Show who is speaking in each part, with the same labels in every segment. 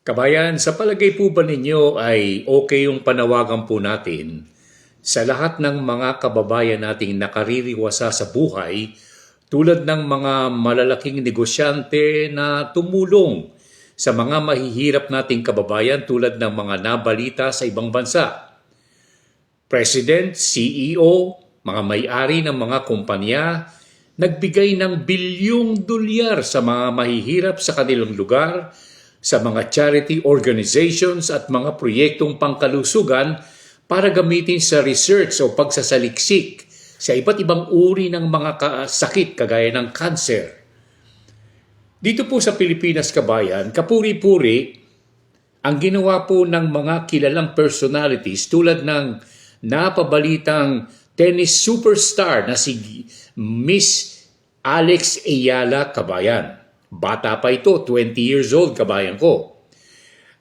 Speaker 1: Kabayan, sa palagay po ba ninyo ay okay yung panawagan po natin sa lahat ng mga kababayan nating nakaririwasa sa buhay tulad ng mga malalaking negosyante na tumulong sa mga mahihirap nating kababayan tulad ng mga nabalita sa ibang bansa? President, CEO, mga may-ari ng mga kumpanya, nagbigay ng bilyong dolyar sa mga mahihirap sa kanilang lugar, sa mga charity organizations at mga proyektong pangkalusugan para gamitin sa research o pagsasaliksik sa iba't ibang uri ng mga sakit kagaya ng cancer. Dito po sa Pilipinas, kabayan, kapuri-puri ang ginawa po ng mga kilalang personalities tulad ng napabalitang tennis superstar na si Miss Alex Ayala, kabayan. Bata pa ito, 20 years old, kabayan ko.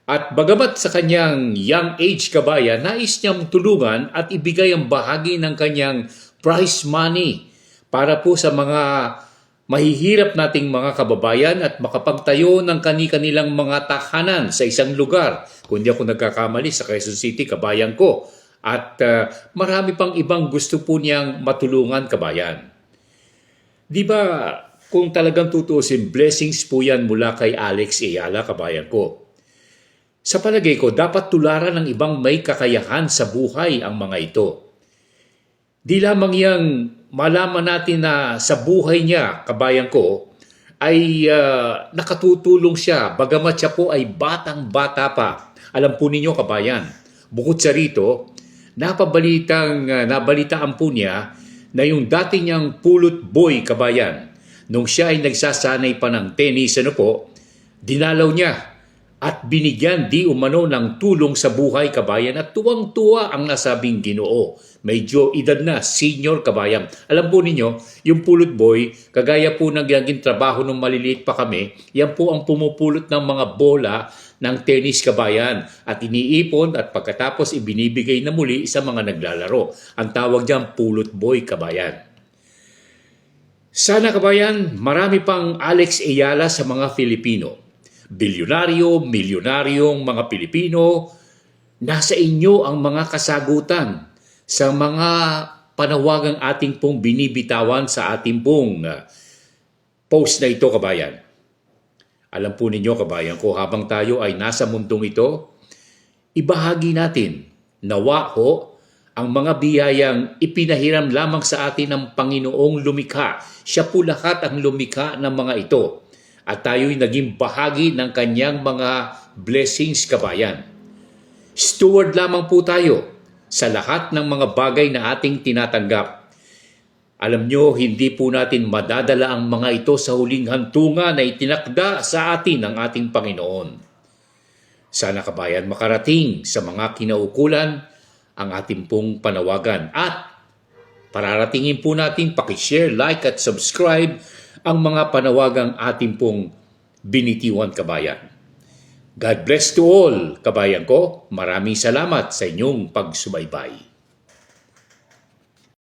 Speaker 1: At bagamat sa kanyang young age, kabayan, nais niyang tulungan at ibigay ang bahagi ng kanyang prize money para po sa mga mahihirap nating mga kababayan at makapagtayo ng kani-kanilang mga tahanan sa isang lugar. Kung di ako nagkakamali, sa Quezon City, kabayan ko. At marami pang ibang gusto po niyang matulungan, kabayan. Di ba, kung talagang tutuusin, blessings po yan mula kay Alex Ayala, kabayan ko. Sa palagay ko, dapat tularan ng ibang may kakayahan sa buhay ang mga ito. Di lamang yang malaman natin na sa buhay niya, kabayan ko, ay nakatutulong siya, bagamat siya po ay batang-bata pa. Alam po ninyo, kabayan, bukod sa rito, nabalitaan po niya na yung dati niyang pulot boy, kabayan, nung siya ay nagsasanay pa ng tennis, dinalaw niya at binigyan di umano ng tulong sa buhay, kabayan, at tuwang-tuwa ang nasabing Ginoo. Medyo edad na, senior, kabayan. Alam po ninyo, yung pulot boy, kagaya po ng naging trabaho nung maliliit pa kami, yan po ang pumupulot ng mga bola ng tennis, kabayan, at iniipon at pagkatapos ibinibigay na muli sa mga naglalaro. Ang tawag diyan, pulot boy, kabayan. Sana, kabayan, marami pang Alex Ayala sa mga Filipino. Bilyonaryo, milyonaryong mga Pilipino, nasa inyo ang mga kasagutan sa mga panawagang ating pong binibitawan sa ating pong post na ito, kabayan. Alam po ninyo, kabayan ko, habang tayo ay nasa mundong ito, ibahagi natin, nawa ho, ang mga biyayang ipinahiram lamang sa atin ng Panginoong lumikha. Siya po lahat ang lumikha ng mga ito. At tayo'y naging bahagi ng kanyang mga blessings, kabayan. Steward lamang po tayo sa lahat ng mga bagay na ating tinatanggap. Alam nyo, hindi po natin madadala ang mga ito sa huling hantungan na itinakda sa atin ng ating Panginoon. Sana, kabayan, makarating sa mga kinaukulan ang ating pong panawagan. At pararatingin po natin, pakishare, like at subscribe ang mga panawagang ating pong binitiwan, kabayan. God bless to all, kabayan ko. Maraming salamat sa inyong pagsubaybay.